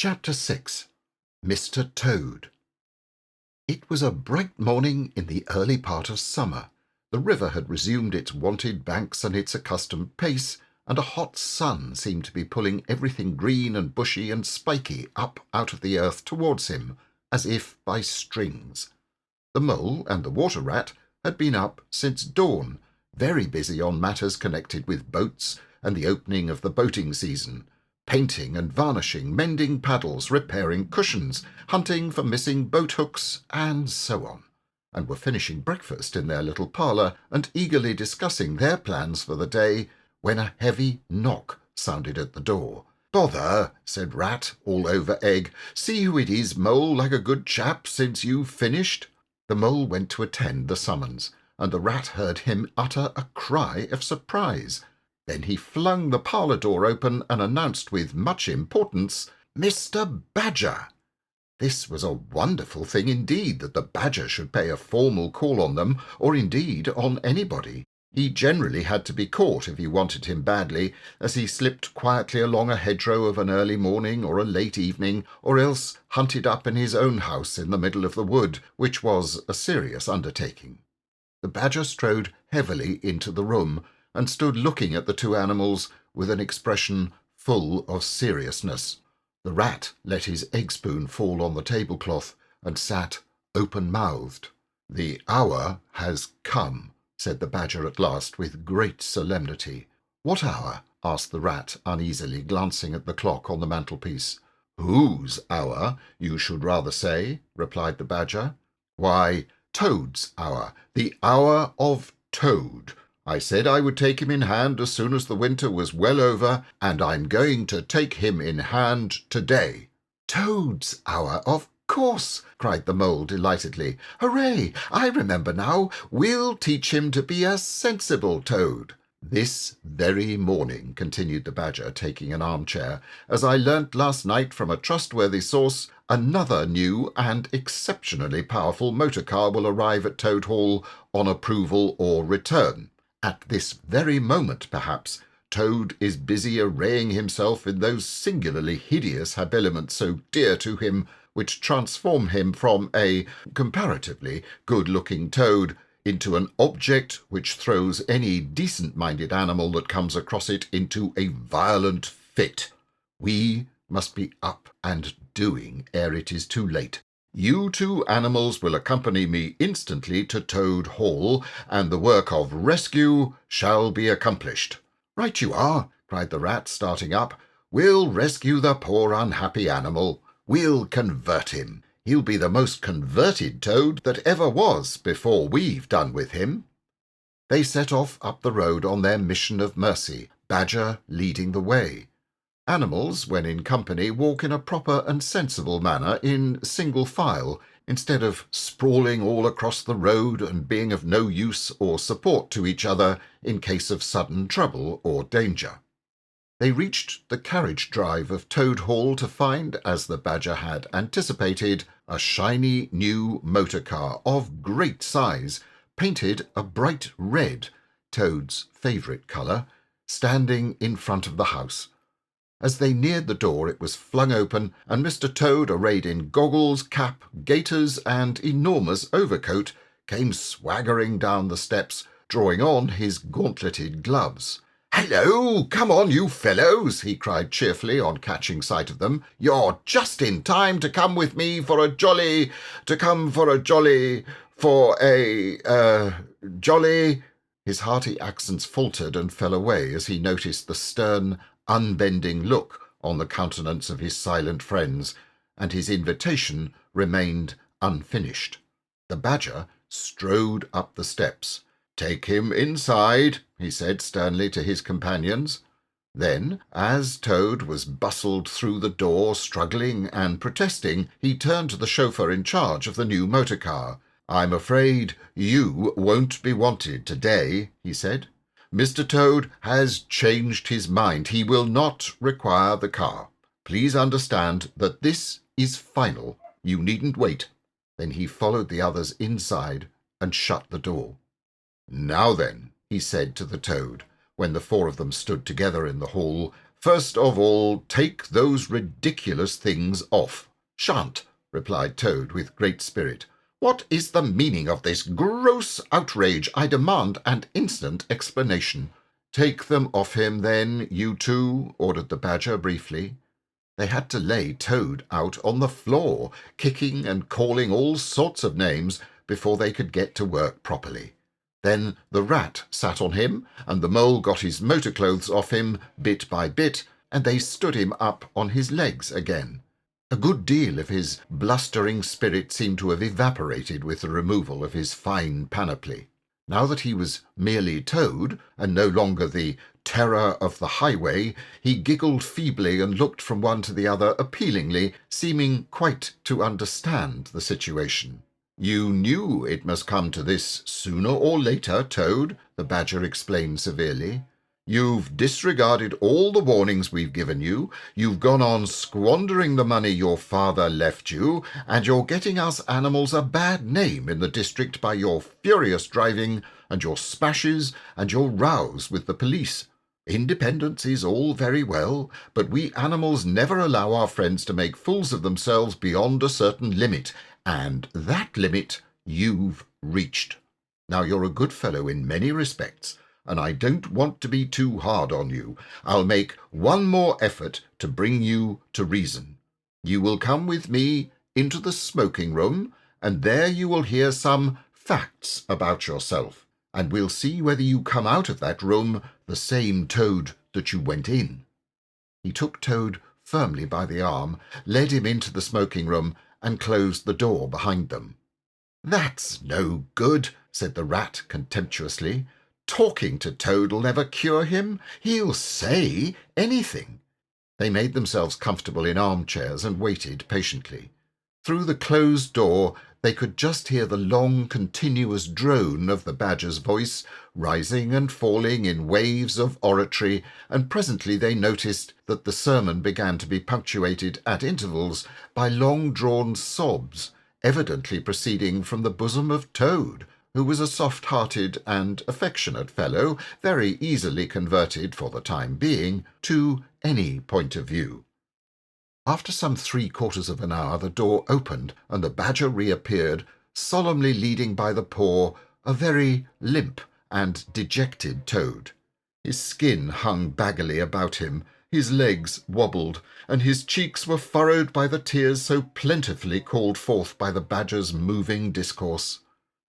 Chapter 6. Mr. Toad. It was a bright morning in the early part of summer. The river had resumed its wonted banks and its accustomed pace, and a hot sun seemed to be pulling everything green and bushy and spiky up out of the earth towards him, as if by strings. The mole and the water-rat had been up since dawn, very busy on matters connected with boats and the opening of the boating season, painting and varnishing, mending paddles, repairing cushions, hunting for missing boat-hooks, and so on, and were finishing breakfast in their little parlour and eagerly discussing their plans for the day, when a heavy knock sounded at the door. "Bother," said Rat, all over egg. "See who it is, Mole, like a good chap, since you've finished." The Mole went to attend the summons, and the Rat heard him utter a cry of surprise. Then he flung the parlour door open and announced with much importance, "Mr. Badger." This was a wonderful thing indeed, that the Badger should pay a formal call on them, or indeed on anybody. He generally had to be caught if you wanted him badly, as he slipped quietly along a hedgerow of an early morning or a late evening, or else hunted up in his own house in the middle of the wood, which was a serious undertaking. The Badger strode heavily into the room, and stood looking at the two animals with an expression full of seriousness. The Rat let his egg-spoon fall on the tablecloth, and sat open-mouthed. "The hour has come," said the Badger at last, with great solemnity. "What hour?" asked the Rat uneasily, glancing at the clock on the mantelpiece. "Whose hour, you should rather say," replied the Badger. "Why, Toad's hour, the hour of Toad. I said I would take him in hand as soon as the winter was well over, and I'm going to take him in hand today." "Toad's hour, of course!" cried the Mole delightedly. "Hooray! I remember now. We'll teach him to be a sensible Toad." "This very morning," continued the Badger, taking an armchair, "as I learnt last night from a trustworthy source, another new and exceptionally powerful motor car will arrive at Toad Hall on approval or return. At this very moment, perhaps, Toad is busy arraying himself in those singularly hideous habiliments so dear to him, which transform him from a comparatively good-looking Toad into an object which throws any decent-minded animal that comes across it into a violent fit. We must be up and doing ere it is too late. You two animals will accompany me instantly to Toad Hall, and the work of rescue shall be accomplished." "Right you are," cried the Rat, starting up. "We'll rescue the poor unhappy animal. We'll convert him. He'll be the most converted Toad that ever was before we've done with him." They set off up the road on their mission of mercy, Badger leading the way. Animals, when in company, walk in a proper and sensible manner in single file, instead of sprawling all across the road and being of no use or support to each other in case of sudden trouble or danger. They reached the carriage drive of Toad Hall to find, as the Badger had anticipated, a shiny new motor car of great size, painted a bright red, Toad's favourite colour, standing in front of the house. As they neared the door it was flung open, and Mr. Toad, arrayed in goggles, cap, gaiters, and enormous overcoat, came swaggering down the steps, drawing on his gauntleted gloves. "Hello! Come on, you fellows!" he cried cheerfully on catching sight of them. "You're just in time to come with me for a jolly... His hearty accents faltered and fell away as he noticed the stern, unbending look on the countenance of his silent friends, and his invitation remained unfinished. The Badger strode up the steps. "Take him inside," he said sternly to his companions. Then, as Toad was bustled through the door, struggling and protesting, he turned to the chauffeur in charge of the new motor car. "I'm afraid you won't be wanted today," he said. "Mr. Toad has changed his mind. He will not require the car. Please understand that this is final. You needn't wait." Then he followed the others inside and shut the door. "Now then," he said to the Toad, when the four of them stood together in the hall, "First of all, take those ridiculous things off." "Shan't," replied Toad with great spirit. "What is the meaning of this gross outrage? I demand an instant explanation." "Take them off him, then, you two," ordered the Badger briefly. They had to lay Toad out on the floor, kicking and calling all sorts of names, before they could get to work properly. Then the Rat sat on him, and the Mole got his motor clothes off him bit by bit, and they stood him up on his legs again. A good deal of his blustering spirit seemed to have evaporated with the removal of his fine panoply. Now that he was merely Toad, and no longer the terror of the highway, he giggled feebly and looked from one to the other appealingly, seeming quite to understand the situation. "You knew it must come to this sooner or later, Toad," the Badger explained severely. "You've disregarded all the warnings we've given you, you've gone on squandering the money your father left you, and you're getting us animals a bad name in the district by your furious driving and your smashes and your rows with the police. Independence is all very well, but we animals never allow our friends to make fools of themselves beyond a certain limit, and that limit you've reached. Now, you're a good fellow in many respects, and I don't want to be too hard on you. I'll make one more effort to bring you to reason. You will come with me into the smoking room, and there you will hear some facts about yourself, and we'll see whether you come out of that room the same Toad that you went in." He took Toad firmly by the arm, led him into the smoking room, and closed the door behind them. "That's no good," said the Rat contemptuously. "Talking to Toad'll never cure him. He'll say anything." They made themselves comfortable in armchairs and waited patiently. Through the closed door they could just hear the long, continuous drone of the Badger's voice, rising and falling in waves of oratory, and presently they noticed that the sermon began to be punctuated at intervals by long-drawn sobs, evidently proceeding from the bosom of Toad, who was a soft-hearted and affectionate fellow, very easily converted, for the time being, to any point of view. After some 3/4 of an hour the door opened, and the Badger reappeared, solemnly leading by the paw a very limp and dejected Toad. His skin hung baggily about him, his legs wobbled, and his cheeks were furrowed by the tears so plentifully called forth by the Badger's moving discourse.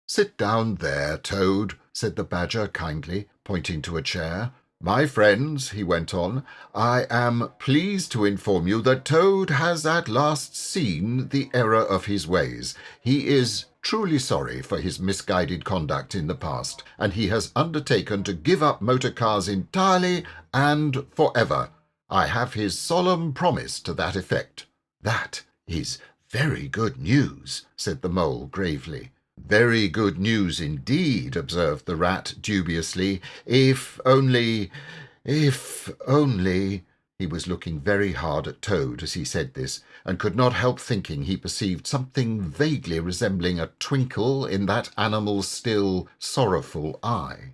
"Sit down there, Toad," said the Badger kindly, pointing to a chair. "My friends," he went on, "I am pleased to inform you that Toad has at last seen the error of his ways. He is truly sorry for his misguided conduct in the past, and he has undertaken to give up motor cars entirely and forever. I have his solemn promise to that effect." "That is very good news," said the Mole gravely. "Very good news indeed," observed the Rat dubiously. If only... He was looking very hard at Toad as he said this, and could not help thinking he perceived something vaguely resembling a twinkle in that animal's still sorrowful eye.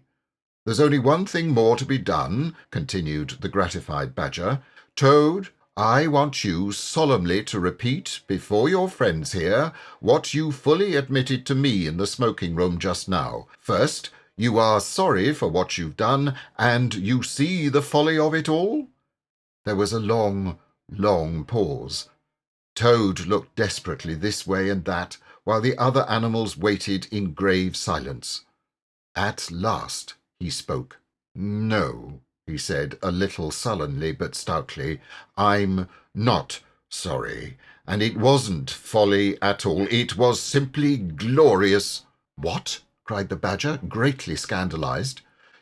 "There's only one thing more to be done," continued the gratified Badger. "Toad, I want you solemnly to repeat before your friends here what you fully admitted to me in the smoking room just now. First, you are sorry for what you've done, and you see the folly of it all?" There was a long, long pause. Toad looked desperately this way and that, while the other animals waited in grave silence. At last he spoke. "No," he said, a little sullenly but stoutly, "I'm not sorry, and it wasn't folly at all. It was simply glorious." "What?" cried the Badger, greatly scandalized.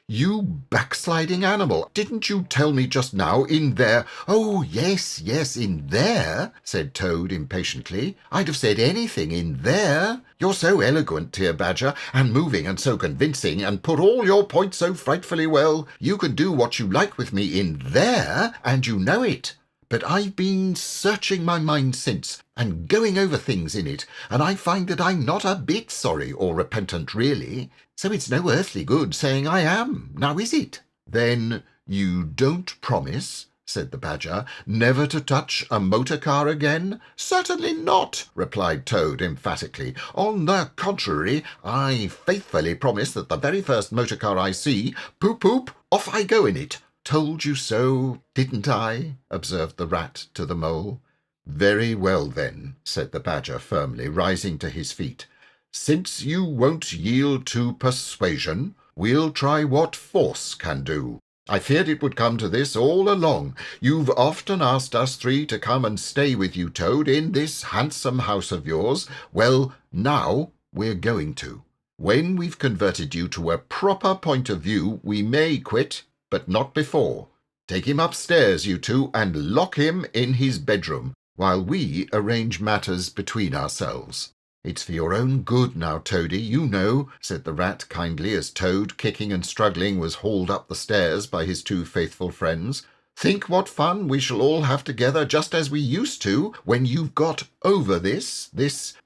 "You backsliding animal! Didn't you tell me just now in there—" "Oh, yes, in there," said Toad impatiently. "I'd have said anything in there. You're so eloquent, dear Badger, and moving and so convincing, and put all your points so frightfully well. You can do what you like with me in there, and you know it. But I've been searching my mind since, and going over things in it, and I find that I'm not a bit sorry or repentant, really. So it's no earthly good saying I am, now is it?" "Then you don't promise?" said the Badger. "Never to touch a motor car again?" "Certainly not," replied Toad emphatically. "On the contrary, I faithfully promise that the very first motor car I see, poop poop, off I go in it." "Told you so, didn't I?" observed the Rat to the Mole. "Very well, then," said the Badger firmly, rising to his feet. "Since you won't yield to persuasion, we'll try what force can do. I feared it would come to this all along. You've often asked us three to come and stay with you, Toad, in this handsome house of yours. Well, now we're going to. When we've converted you to a proper point of view, we may quit, but not before. Take him upstairs, you two, and lock him in his bedroom, while we arrange matters between ourselves." "It's for your own good now, Toady, you know," said the Rat kindly, as Toad, kicking and struggling, was hauled up the stairs by his two faithful friends. "Think what fun we shall all have together, just as we used to, when you've got over this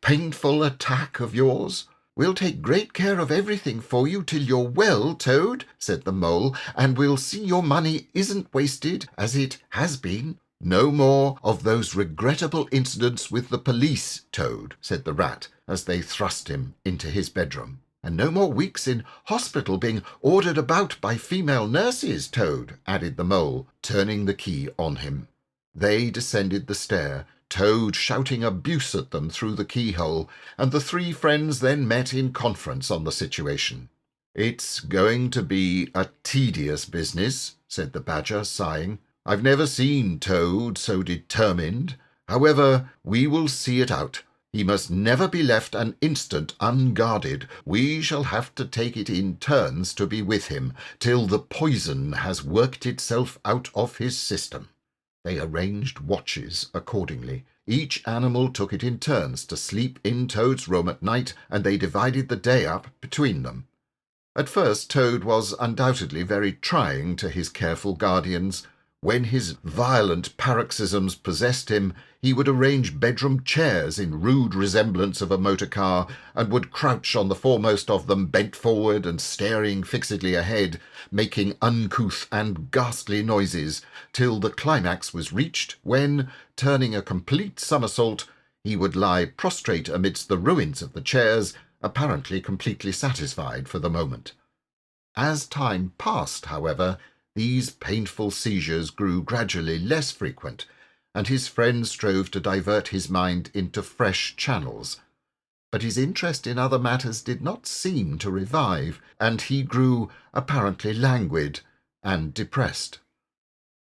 painful attack of yours." "We'll take great care of everything for you till you're well, Toad," said the Mole, "and we'll see your money isn't wasted, as it has been." "No more of those regrettable incidents with the police, Toad," said the Rat, as they thrust him into his bedroom. "And no more weeks in hospital being ordered about by female nurses, Toad," added the Mole, turning the key on him. They descended the stair, Toad shouting abuse at them through the keyhole, and the three friends then met in conference on the situation. "It's going to be a tedious business," said the Badger, sighing. "I've never seen Toad so determined. However, we will see it out. He must never be left an instant unguarded. We shall have to take it in turns to be with him, till the poison has worked itself out of his system." They arranged watches accordingly. Each animal took it in turns to sleep in Toad's room at night, and they divided the day up between them. At first Toad was undoubtedly very trying to his careful guardians. When his violent paroxysms possessed him, he would arrange bedroom chairs in rude resemblance of a motor car, and would crouch on the foremost of them, bent forward and staring fixedly ahead, making uncouth and ghastly noises, till the climax was reached, when, turning a complete somersault, he would lie prostrate amidst the ruins of the chairs, apparently completely satisfied for the moment. As time passed, however, these painful seizures grew gradually less frequent, and his friends strove to divert his mind into fresh channels. But his interest in other matters did not seem to revive, and he grew apparently languid and depressed.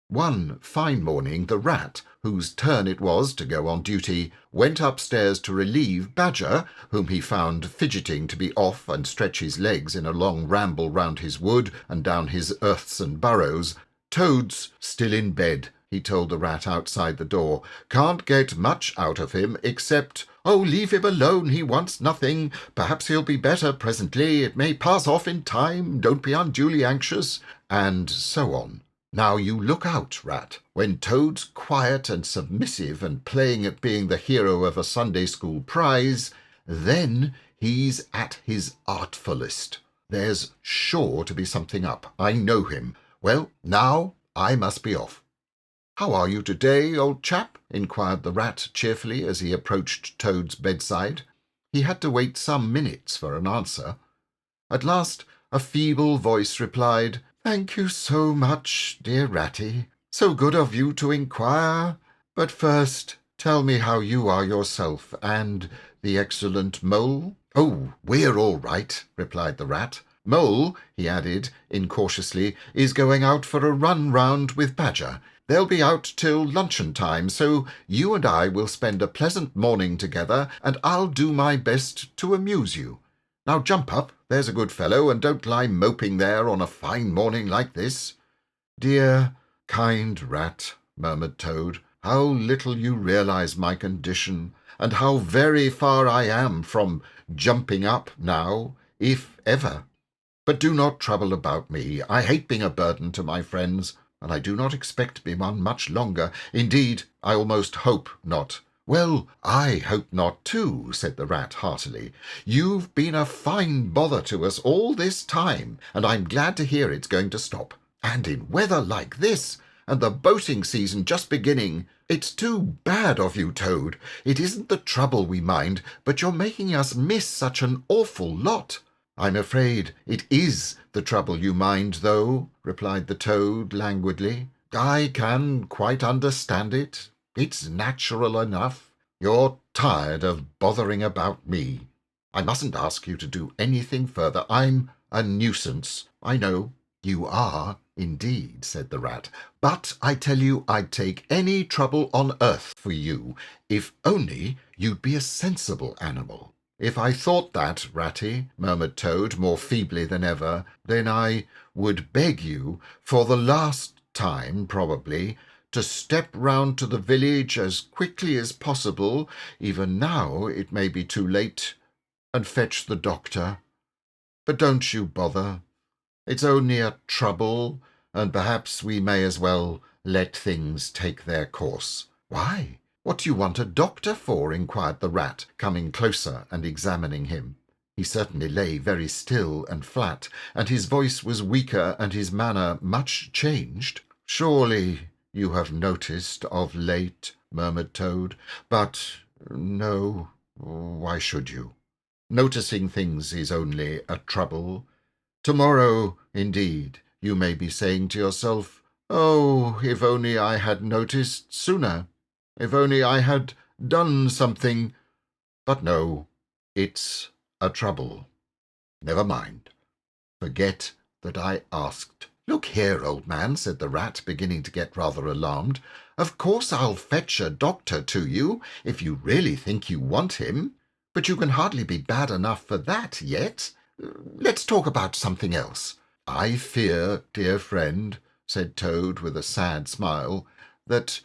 One fine morning the Rat, whose turn it was to go on duty, went upstairs to relieve Badger, whom he found fidgeting to be off and stretch his legs in a long ramble round his wood and down his earths and burrows. "Toad's still in bed," he told the Rat outside the door. "Can't get much out of him, except, 'Oh, leave him alone, he wants nothing. Perhaps he'll be better presently. It may pass off in time. Don't be unduly anxious,' and so on. Now you look out, Rat. When Toad's quiet and submissive and playing at being the hero of a Sunday school prize, then he's at his artfullest. There's sure to be something up. I know him. Well, now I must be off." "How are you today, old chap?" inquired the Rat cheerfully as he approached Toad's bedside. He had to wait some minutes for an answer. At last a feeble voice replied, "Thank you so much, dear Ratty. So good of you to inquire. But first, tell me how you are yourself, and the excellent Mole." "Oh, we're all right," replied the Rat. "Mole," he added incautiously, "is going out for a run round with Badger. They'll be out till luncheon time, so you and I will spend a pleasant morning together, and I'll do my best to amuse you. Now jump up, there's a good fellow, and don't lie moping there on a fine morning like this." "Dear, kind Rat," murmured Toad, "how little you realize my condition, and how very far I am from jumping up now, if ever. But do not trouble about me. I hate being a burden to my friends, and I do not expect to be one much longer. Indeed, I almost hope not." "Well, I hope not too," said the Rat heartily. "You've been a fine bother to us all this time, and I'm glad to hear it's going to stop. And in weather like this, and the boating season just beginning. It's too bad of you, Toad. It isn't the trouble we mind, but you're making us miss such an awful lot." "I'm afraid it is the trouble you mind, though," replied the Toad languidly. "I can quite understand it. It's natural enough. You're tired of bothering about me. I mustn't ask you to do anything further. I'm a nuisance. I know." "You are, indeed," said the Rat. "But I tell you I'd take any trouble on earth for you, if only you'd be a sensible animal." "If I thought that, Ratty," murmured Toad, more feebly than ever, "then I would beg you, for the last time probably, to step round to the village as quickly as possible, even now it may be too late, and fetch the doctor. But don't you bother. It's only a trouble, and perhaps we may as well let things take their course." "Why? What do you want a doctor for?" inquired the Rat, coming closer and examining him. He certainly lay very still and flat, and his voice was weaker and his manner much changed. "Surely you have noticed of late," murmured Toad. "But no, why should you? Noticing things is only a trouble. Tomorrow, indeed, you may be saying to yourself, 'Oh, if only I had noticed sooner, if only I had done something.' But no, it's a trouble. Never mind. Forget that I asked." "Look here, old man," said the Rat, beginning to get rather alarmed. "Of course I'll fetch a doctor to you, if you really think you want him. But you can hardly be bad enough for that yet. Let's talk about something else." "I fear, dear friend," said Toad with a sad smile, "that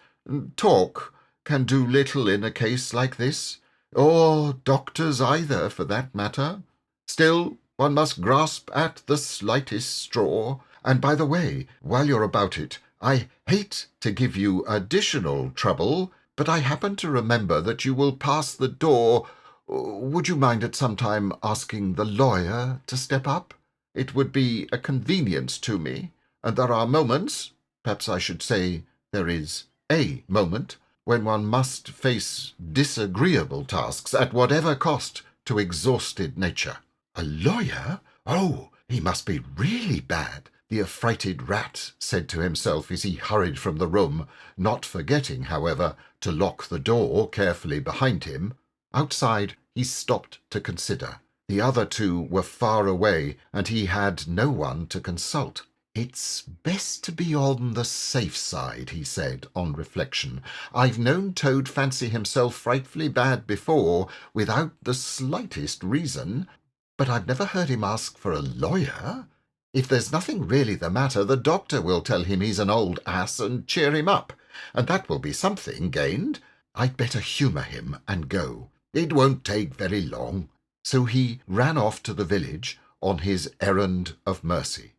talk can do little in a case like this, or doctors either, for that matter. Still, one must grasp at the slightest straw. And by the way, while you're about it, I hate to give you additional trouble, but I happen to remember that you will pass the door. Would you mind at some time asking the lawyer to step up? It would be a convenience to me, and there are moments, perhaps I should say there is a moment, when one must face disagreeable tasks at whatever cost to exhausted nature." "A lawyer? Oh, he must be really bad," the affrighted Rat said to himself as he hurried from the room, not forgetting, however, to lock the door carefully behind him. Outside, he stopped to consider. The other two were far away, and he had no one to consult. "It's best to be on the safe side," he said, on reflection. "I've known Toad fancy himself frightfully bad before, without the slightest reason, but I've never heard him ask for a lawyer. If there's nothing really the matter, the doctor will tell him he's an old ass and cheer him up, and that will be something gained. I'd better humour him and go. It won't take very long." So he ran off to the village on his errand of mercy.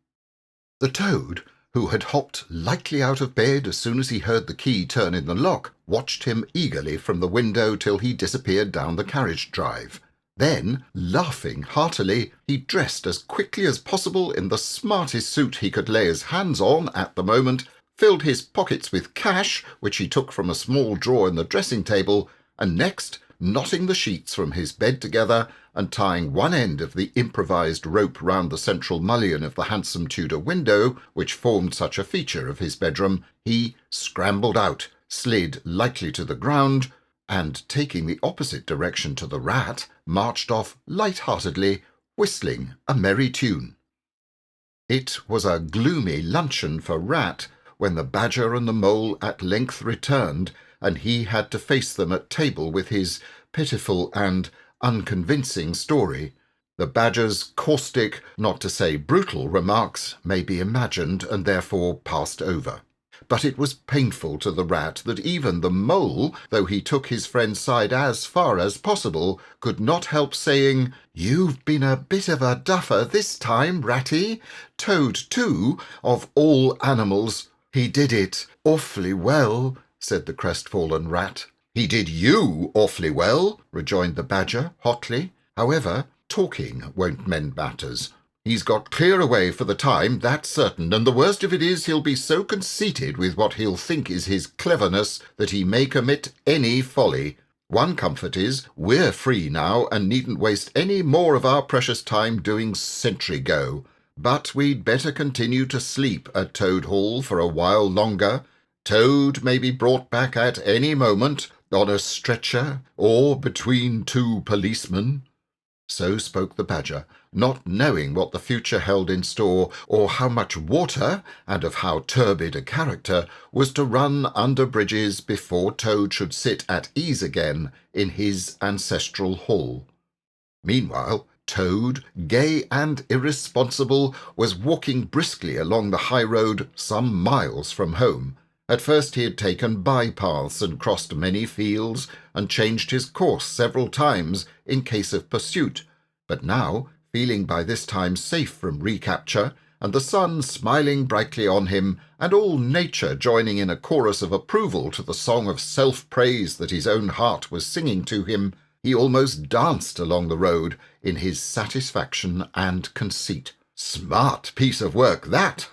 The Toad, who had hopped lightly out of bed as soon as he heard the key turn in the lock, watched him eagerly from the window till he disappeared down the carriage drive. Then, laughing heartily, he dressed as quickly as possible in the smartest suit he could lay his hands on at the moment, filled his pockets with cash, which he took from a small drawer in the dressing-table, and next, knotting the sheets from his bed together and tying one end of the improvised rope round the central mullion of the handsome Tudor window, which formed such a feature of his bedroom, he scrambled out, slid lightly to the ground, and, taking the opposite direction to the Rat, marched off light-heartedly, whistling a merry tune. It was a gloomy luncheon for Rat when the Badger and the Mole at length returned, and he had to face them at table with his pitiful and unconvincing story. The Badger's caustic, not to say brutal, remarks may be imagined and therefore passed over. But it was painful to the Rat that even the Mole, though he took his friend's side as far as possible, could not help saying, "You've been a bit of a duffer this time, Ratty. Toad, too, of all animals." "He did it awfully well," said the crestfallen Rat. "He did you awfully well," rejoined the Badger hotly. "However, talking won't mend matters. He's got clear away for the time, that's certain, and the worst of it is he'll be so conceited with what he'll think is his cleverness that he may commit any folly. One comfort is, we're free now and needn't waste any more of our precious time doing sentry go. But we'd better continue to sleep at Toad Hall for a while longer. Toad may be brought back at any moment, on a stretcher, or between two policemen." So spoke the Badger, not knowing what the future held in store, or how much water, and of how turbid a character, was to run under bridges before Toad should sit at ease again in his ancestral hall. Meanwhile, Toad, gay and irresponsible, was walking briskly along the high road some miles from home. At first he had taken by-paths and crossed many fields and changed his course several times in case of pursuit, but now, feeling by this time safe from recapture, and the sun smiling brightly on him, and all nature joining in a chorus of approval to the song of self-praise that his own heart was singing to him, he almost danced along the road in his satisfaction and conceit. "Smart piece of work, that!"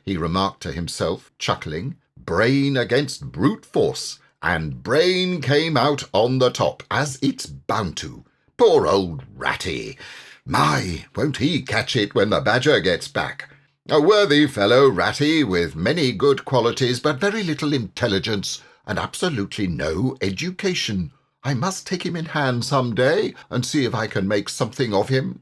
he remarked to himself, chuckling. "Brain against brute force, and brain came out on the top, as it's bound to. Poor old Ratty! My, won't he catch it when the Badger gets back! A worthy fellow, Ratty, with many good qualities, but very little intelligence, and absolutely no education. I must take him in hand some day, and see if I can make something of him."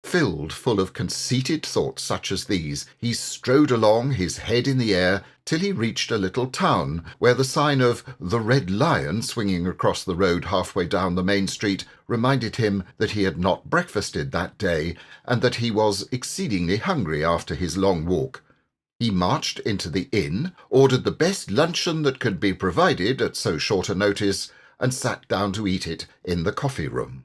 Filled full of conceited thoughts such as these, he strode along, his head in the air, till he reached a little town, where the sign of the Red Lion swinging across the road halfway down the main street reminded him that he had not breakfasted that day, and that he was exceedingly hungry after his long walk. He marched into the inn, ordered the best luncheon that could be provided at so short a notice, and sat down to eat it in the coffee-room.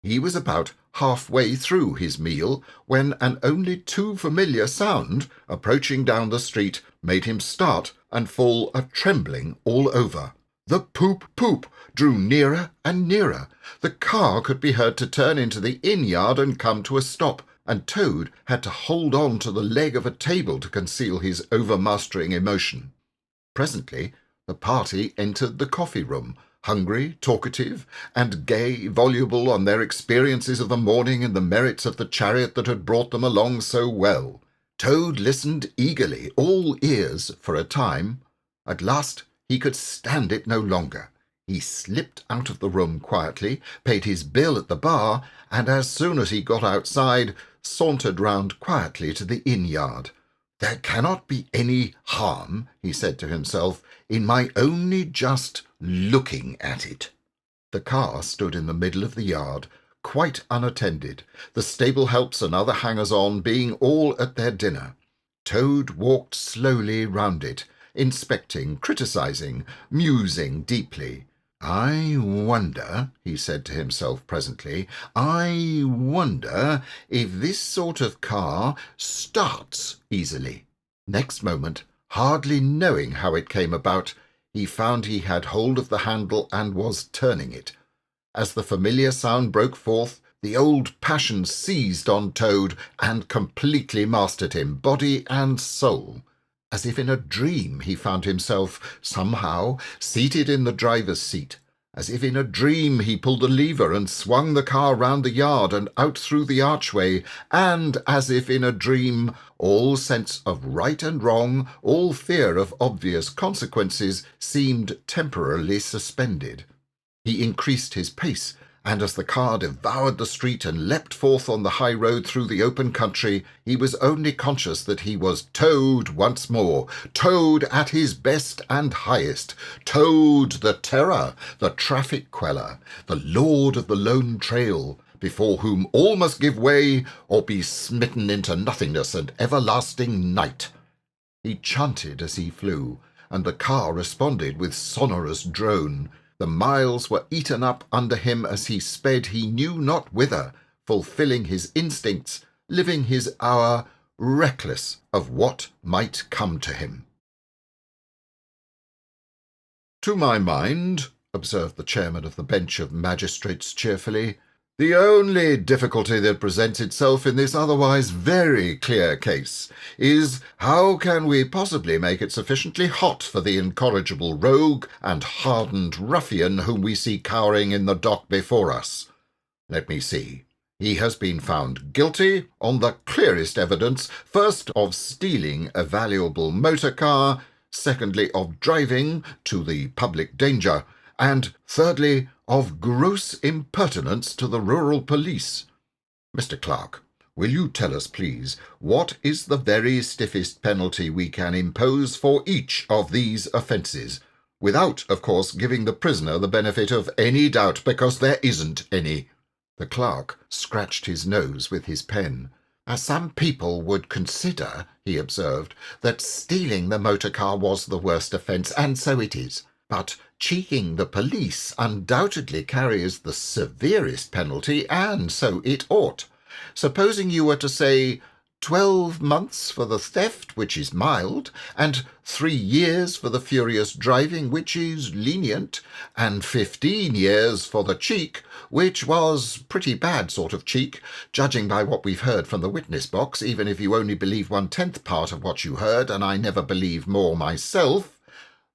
He was about halfway through his meal when an only too familiar sound, approaching down the street, made him start and fall a-trembling all over. The poop-poop drew nearer and nearer. The car could be heard to turn into the inn-yard and come to a stop, and Toad had to hold on to the leg of a table to conceal his overmastering emotion. Presently the party entered the coffee-room, hungry, talkative, and gay, voluble on their experiences of the morning and the merits of the chariot that had brought them along so well. Toad listened eagerly, all ears, for a time. At last he could stand it no longer. He slipped out of the room quietly, paid his bill at the bar, and as soon as he got outside, sauntered round quietly to the inn-yard. "There cannot be any harm," he said to himself, "in my only just looking at it." The car stood in the middle of the yard, quite unattended, the stable helps and other hangers-on being all at their dinner. Toad walked slowly round it, inspecting, criticising, musing deeply. "I wonder," he said to himself presently, "I wonder if this sort of car starts easily." Next moment, hardly knowing how it came about, he found he had hold of the handle and was turning it. As the familiar sound broke forth, the old passion seized on Toad and completely mastered him, body and soul. As if in a dream he found himself, somehow, seated in the driver's seat. As if in a dream he pulled the lever and swung the car round the yard and out through the archway, and as if in a dream all sense of right and wrong, all fear of obvious consequences, seemed temporarily suspended. He increased his pace, and as the car devoured the street and leapt forth on the high road through the open country, he was only conscious that he was Toad once more, Toad at his best and highest, Toad the terror, the traffic queller, the lord of the lone trail, before whom all must give way or be smitten into nothingness and everlasting night. He chanted as he flew, and the car responded with sonorous drone. The miles were eaten up under him as he sped he knew not whither, fulfilling his instincts, living his hour, reckless of what might come to him. "To my mind," observed the chairman of the bench of magistrates cheerfully, The only difficulty that presents itself in this otherwise very clear case is how can we possibly make it sufficiently hot for the incorrigible rogue and hardened ruffian whom we see cowering in the dock before us? Let me see. He has been found guilty on the clearest evidence, first of stealing a valuable motor car, secondly of driving to the public danger, and thirdly of gross impertinence to the rural police. Mr. Clerk, will you tell us, please, what is the very stiffest penalty we can impose for each of these offences, without, of course, giving the prisoner the benefit of any doubt, because there isn't any? The clerk scratched his nose with his pen. Some people would consider, he observed, that stealing the motor car was the worst offence, and so it is. But cheeking the police undoubtedly carries the severest penalty, and so it ought. Supposing you were to say 12 months for the theft, which is mild, and 3 years for the furious driving, which is lenient, and 15 years for the cheek, which was pretty bad sort of cheek, judging by what we've heard from the witness box, even if you only believe 1/10 part of what you heard, and I never believe more myself.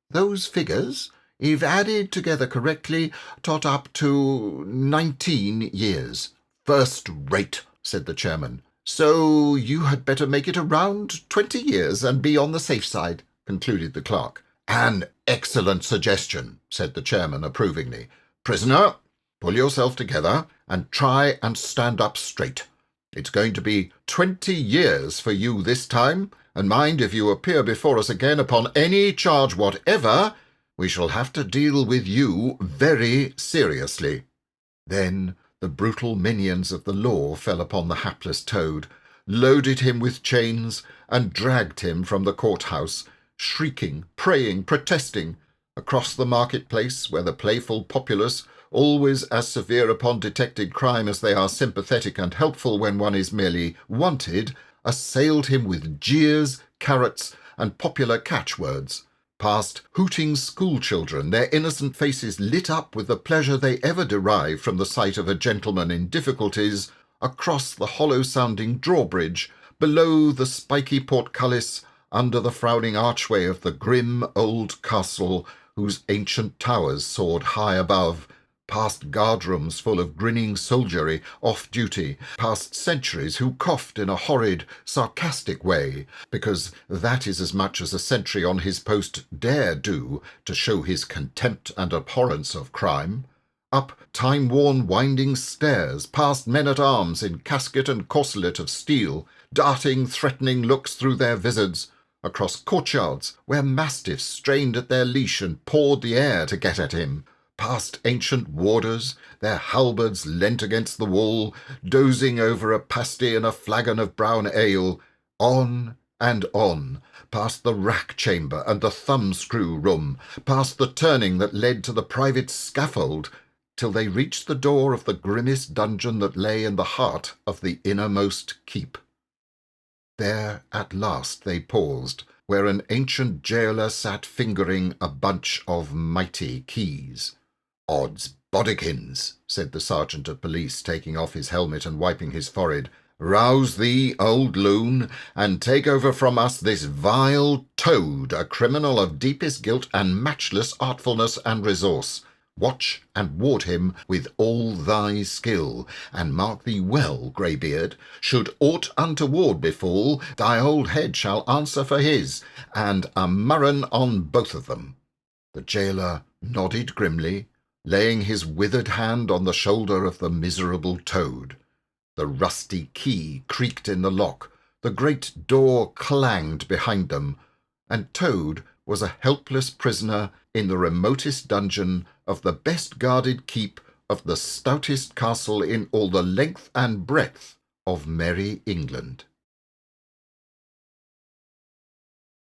Those figures, if added together correctly, tot up to 19 years. First rate, said the chairman. So you had better make it around 20 years and be on the safe side, concluded the clerk. An excellent suggestion, said the chairman approvingly. Prisoner, pull yourself together and try and stand up straight. It's going to be 20 years for you this time, and mind, if you appear before us again upon any charge whatever, we shall have to deal with you very seriously. Then the brutal minions of the law fell upon the hapless Toad, loaded him with chains, and dragged him from the courthouse, shrieking, praying, protesting, across the marketplace, where the playful populace, always as severe upon detected crime as they are sympathetic and helpful when one is merely wanted, assailed him with jeers, carrots, and popular catchwords, past hooting schoolchildren, their innocent faces lit up with the pleasure they ever derive from the sight of a gentleman in difficulties, across the hollow-sounding drawbridge, below the spiky portcullis, under the frowning archway of the grim old castle, whose ancient towers soared high above, past guard-rooms full of grinning soldiery off-duty, past sentries who coughed in a horrid, sarcastic way, because that is as much as a sentry on his post dare do to show his contempt and abhorrence of crime, up time-worn winding stairs, past men-at-arms in casket and corselet of steel, darting threatening looks through their vizards, across courtyards where mastiffs strained at their leash and pawed the air to get at him, past ancient warders, their halberds leant against the wall, dozing over a pasty and a flagon of brown ale, on and on, past the rack-chamber and the thumb-screw room, past the turning that led to the private scaffold, till they reached the door of the grimmest dungeon that lay in the heart of the innermost keep. There at last they paused, where an ancient gaoler sat fingering a bunch of mighty keys. "Odds bodikins," said the sergeant of police, taking off his helmet and wiping his forehead. "Rouse thee, old loon, and take over from us this vile Toad, a criminal of deepest guilt and matchless artfulness and resource. Watch and ward him with all thy skill, and mark thee well, greybeard, should aught untoward befall, thy old head shall answer for his, and a murrain on both of them." The gaoler nodded grimly, laying his withered hand on the shoulder of the miserable Toad. The rusty key creaked in the lock, the great door clanged behind them, and Toad was a helpless prisoner in the remotest dungeon of the best-guarded keep of the stoutest castle in all the length and breadth of merry England.